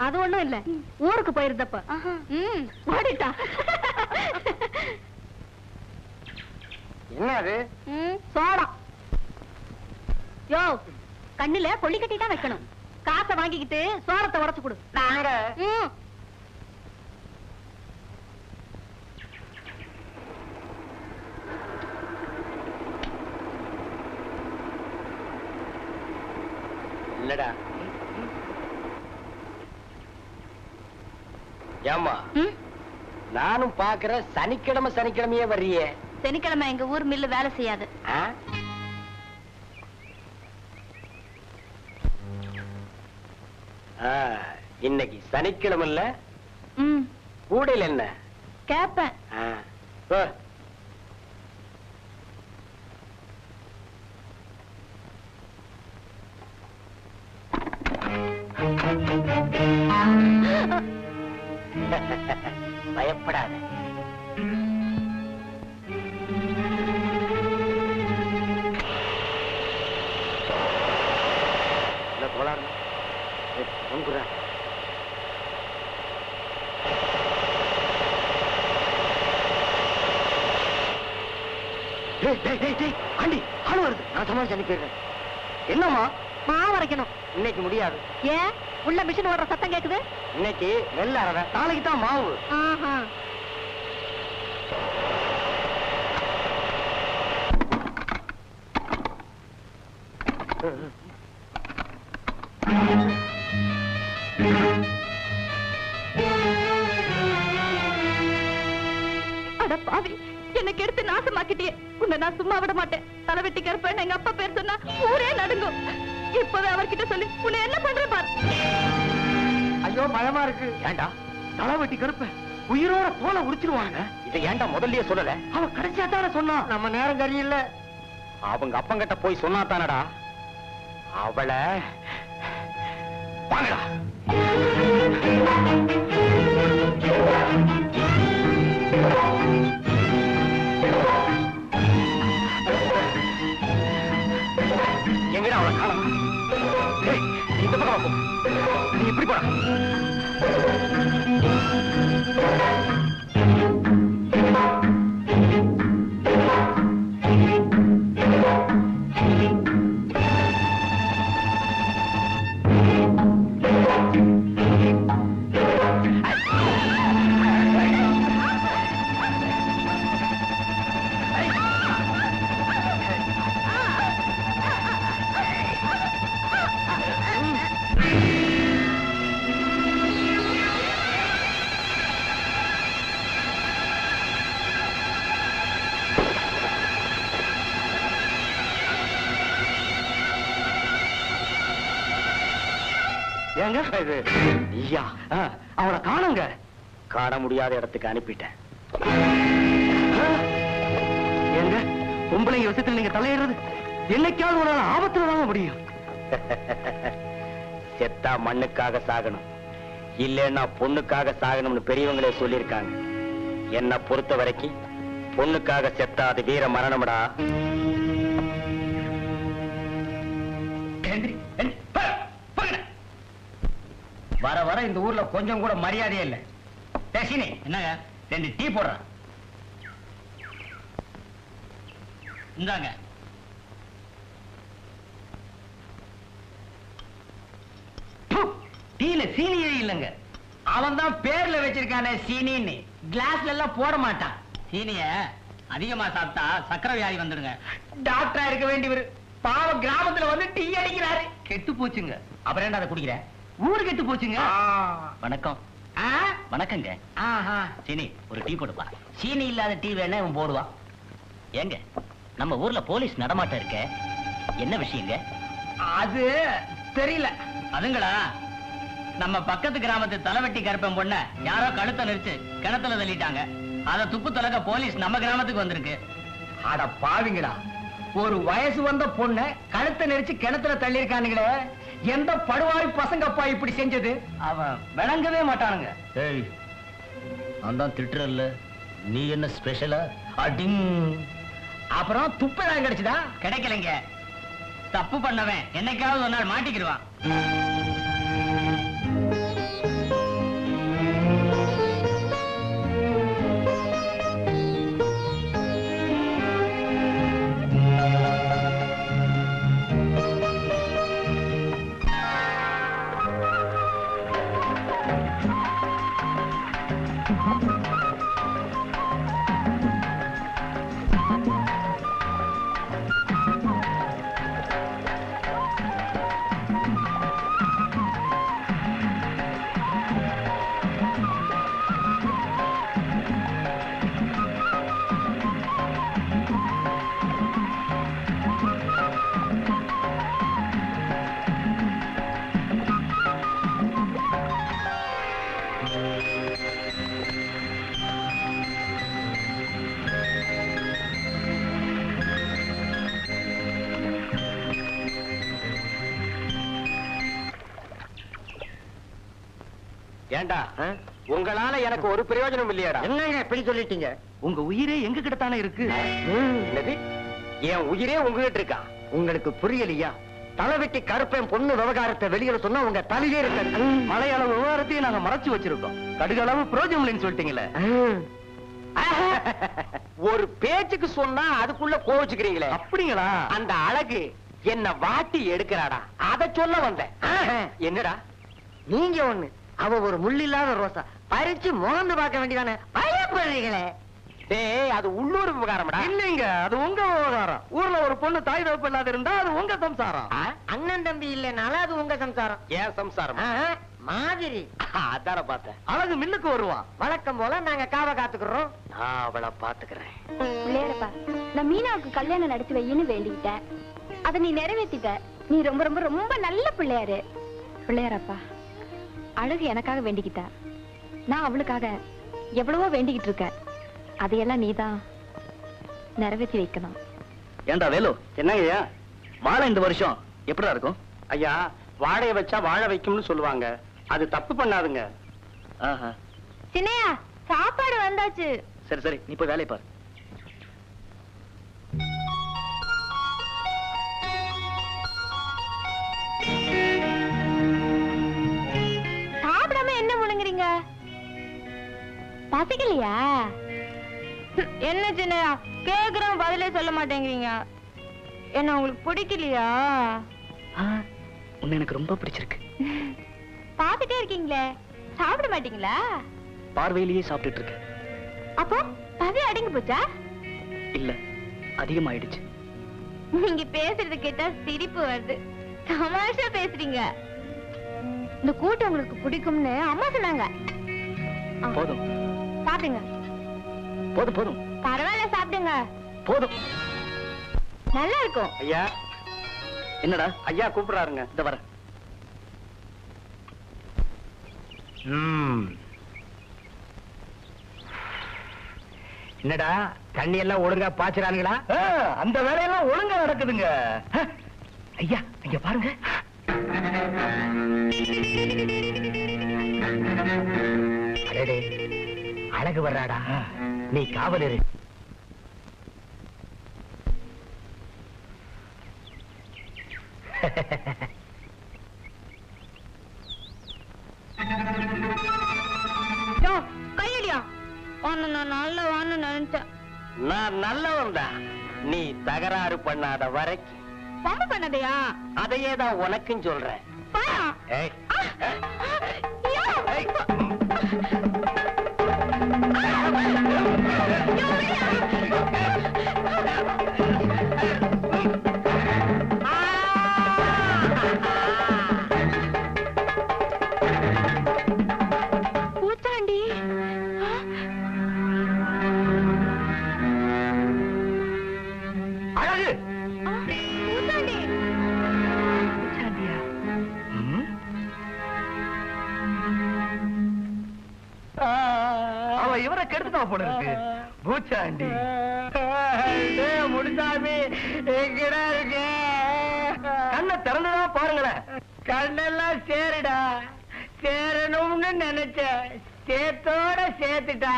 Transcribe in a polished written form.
அது ஒண்ணும் இல்ல, ஊருக்கு போயிருந்தப்ப ஓடிட்டா. என்ன அது? சோளம். யோ, கண்ணுல கொள்ளி கட்டி தான் வைக்கணும். காசை வாங்கிக்கிட்டு சோளத்தை உடைச்சு கொடு. நாங்க இல்லடா. ஏமா நானும் பாக்குறேன், சனிக்கிழமை சனிக்கிழமையே வர்றியே. சனிக்கிழமை எங்க ஊர் மில்லு வேலை செய்யாது. இன்னைக்கு சனிக்கிழமை இல்ல, கூடையில் என்ன கேப்பேன். பயப்படாத. ஆண்டி ஆளு வருது, நான் சமாளிச்சு அனுப்பிடுறேன். என்னம்மா? மாவு அரைக்கணும். இன்னைக்கு முடியாது. ஏன்? உள்ள மிஷின் ஓடுற சத்தம் கேக்குது. இன்னைக்கு நெல் அரை, நாளைக்கு தான் மாவு. அட பாவி, எனக்கு எடுத்து நாசமாக்கிட்டே. உன்னை நான் சும்மா விட மாட்டேன். தலைவெட்டி கருப்பேன் எங்க அப்பா பேர் சொன்னா ஊரே நடுங்கும். இப்பவே அவர்கிட்ட சொல்லி உன்னை என்ன பண்ற பாரு. ஐயோ பயமா இருக்கு. ஏண்டா தலைவெட்டி கருப்ப உயிரோட தோலை உரிச்சிருவாங்க. இதை ஏண்டா முதல்லயே சொல்லல? அவன் கடைசியா தானே சொன்னான். நம்ம நேரம் சரியில்லை. அவங்க அப்பங்கிட்ட போய் சொன்னா தானடா. அவளை வாங்கடா. எங்கடா அவளை காணோம்? இந்த பக்கம் போ. நீ இப்படி போடா. அவளை காணுங்க. காண முடியாத இடத்துக்கு அனுப்பிட்டேன். எங்க பொம்பளைங்க விஷயத்தில் நீங்க தலையிடுறது என்னைக்காவது ஒரு ஆபத்துல தாங்க முடியும். செத்தா மண்ணுக்காக சாகணும், இல்லைன்னா பொண்ணுக்காக சாகணும்னு பெரியவங்களே சொல்லியிருக்காங்க. என்ன பொறுத்த வரைக்கும் பொண்ணுக்காக செத்தா அது வீர மரணம்டா. வர வர இந்த ஊர்ல கொஞ்சம் கூட மரியாதையே இல்ல. டேசினி என்னங்க 2 டீ போடுறேன். இந்தாங்க. டீல சீனியே இல்லங்க. அவன் தான் பேர்ல வச்சிருக்கானே சீனின்னு. கிளாஸ்ல எல்லாம் போட மாட்டான். சீனிய அதிகமா சாப்பிட்டா சக்கரை வியாதி வந்துடுங்க. டாக்டரா இருக்க வேண்டியவர் பாவம் கிராமத்துல வந்து டீ அடிக்கிறாரு. கெட்டு போச்சுங்க. அப்புறம் என்ன அதை குடிக்கிற? ஊரு கெட்டு போச்சுங்க. வணக்கம். வணக்கங்க. சீனி ஒரு டீ போடுப்பா. சீனி இல்லாத டீ வேணா இவன் போடுவான். ஏங்க நம்ம ஊர்ல போலீஸ் நடமாட்டம் இருக்க, என்ன விஷயங்க? அது தெரியல. அதுங்களா, நம்ம பக்கத்து கிராமத்து தலைவெட்டி கருப்பன் பொண்ண யாரோ கழுத்தை நெரிச்சு கிணத்துல தள்ளிட்டாங்க. அத துப்பு தொலைக்க போலீஸ் நம்ம கிராமத்துக்கு வந்திருக்கு. அட பாவிங்களா, ஒரு வயசு வந்த பொண்ண கழுத்தை நெரிச்சு கிணத்துல தள்ளி இருக்கானுங்களே. எந்த படுவாய் பசங்கப்பா இப்படி செஞ்சது? அவன் விளங்கவே மாட்டானுங்க. ஏய், நான் தான் திட்டுறல்ல, நீ என்ன ஸ்பெஷலா? அடிங். அப்புறம் துப்பதான் கிடைச்சதா? கிடைக்கலைங்க. தப்பு பண்ணவன் என்னைக்காவது ஒரு நாள் மாட்டிக்கிடுவான். ஏண்டா உங்களால எனக்கு ஒரு பிரயோஜனம் இல்லையாடா? என்னங்க இப்படி சொல்லிட்டீங்க? உங்க உயிரே எங்க கிட்ட தானே இருக்கு. என்னது? என் உயிரே உங்ககிட்ட இருக்கா? உங்களுக்கு புரியலையா? தலைவெட்டி கருப்பேன் பொண்ணு விவகாரத்தை வெளியில சொன்னா உங்க தலையே இருக்காது. மலையளவு விவகாரத்தையும் நாங்க மறைச்சு வச்சிருக்கோம். கடுகளவு புரோஜனம் இல்லைன்னு சொல்லிட்டீங்களே. ஒரு பேச்சுக்கு சொன்னா அதுக்குள்ள கோவிச்சுக்கிறீங்களே. அப்படிங்களா? அந்த அழகு என்ன வாட்டி எடுக்கிறாடா, அத சொல்ல வந்தேன். என்னடா நீங்க ஒண்ணு, அவ ஒரு முள்ளில்லாத ரோசா. பறிச்சு மோந்து பார்க்க வேண்டியதானே. பயப்படுறீங்களே. டேய், அது உள்ளூர் விவகாரம்டா. இல்லைங்க, அது உங்க விவகாரம். ஊர்ல ஒரு பொண்ணு தாய் தகப்பு இல்லாத இருந்தா அது உங்க சம்சாரம். அண்ணன் தம்பி இல்லனால அது உங்க சம்சாரம். ஏன் சம்சாரம் மாதிரி? அதான பார்த்தேன். அழகு மில்லுக்கு வருவான். வழக்கம் போல நாங்க காவ காத்துக்கிறோம். நான் அவளை பாத்துக்கிறேன். பிள்ளையாரப்பா, நான் மீனாவுக்கு கல்யாணம் நடத்தி வையின்னு வேண்டிக்கிட்டேன். அதை நீ நிறைவேற்றிட்ட. நீ ரொம்ப ரொம்ப ரொம்ப நல்ல பிள்ளையாரு. பிள்ளையாரப்பா, அழகு எனக்காக வேண்டிக்கிட்டா. நான் அவளுக்காக எவ்வளவோ வேண்டிக்கிட்டு இருக்கேன். அதையெல்லாம் நீதான் நிறைவேற்றி வைக்கணும். ஏண்டா வேலு, என்னங்கய்யா வாழை இந்த வருஷம் எப்படா இருக்கும்? ஐயா, வாழைய வச்சா வாழை வைக்கும்னு சொல்லுவாங்க. அது தப்பு பண்ணாதுங்க. சின்னையா, சாப்பாடு வந்தாச்சு. சரி சரி, நீ போய் வேலையை பாரு. சாப்பிடாம என்ன முழுங்குறீங்க? பசிக்கலையா? என்ன சின்னையா, கேக்குறோம் பதிலே சொல்ல மாட்டேங்கிறீங்க. என்ன உங்களுக்கு பிடிக்கலையா? உன்னை எனக்கு ரொம்ப பிடிச்சிருக்கு. பாத்துட்டே இருக்கீங்களே, சாப்பிட மாட்டீங்களா? பார்வையிலேயே சாப்பிட்டுட்டு இருக்கேன். அப்போ பசி அடங்கி போச்சா? இல்ல, அதிகமாயிடுச்சு. நீங்க பேசுறது கேட்டா சிரிப்பு வருது. தமாஷா பேசுறீங்க. இந்த கூட்டம் உங்களுக்கு பிடிக்கும்னு அம்மா சொன்னாங்க. போதும் சாப்பிடுங்க. போதும் போதும், பரவாயில்ல, சாப்பிடுங்க. போதும். நல்லா இருக்கும். ஐயா, என்னடா? ஐயா கூப்பிடுறாருங்க. இந்த வர. என்னடா, தண்ணி எல்லாம் ஒழுங்கா பாய்ச்சறானுங்களா? அந்த வேலையெல்லாம் ஒழுங்கா நடக்குதுங்க. ஐயா, இங்க பாருங்க. அடடே, அழகு வர்றாடா. நீ காவல் இரு. கையடியா, நான் நல்ல வான்னு நினைச்சேன். நான் நல்லவன் தான். நீ தகராறு பண்ணாத வரைக்கும். பம்பு பண்ணதையா? அதையே தான் உனக்கும் சொல்றேன். பாயா. ஏய், ஏய். பூத்தாண்டி, அழகு. பூத்தாண்டி. அவ இவரை கெடுத்துட்டா போல இருக்கு. பூச்சாண்டி. முடிசாமி எங்கடா இருக்க? கண்ணை திறந்துதான் பாருங்களேன். கண்ணெல்லாம் சேருடா. சேரணும்னு நினைச்ச, சேத்தோட சேர்த்துட்டா.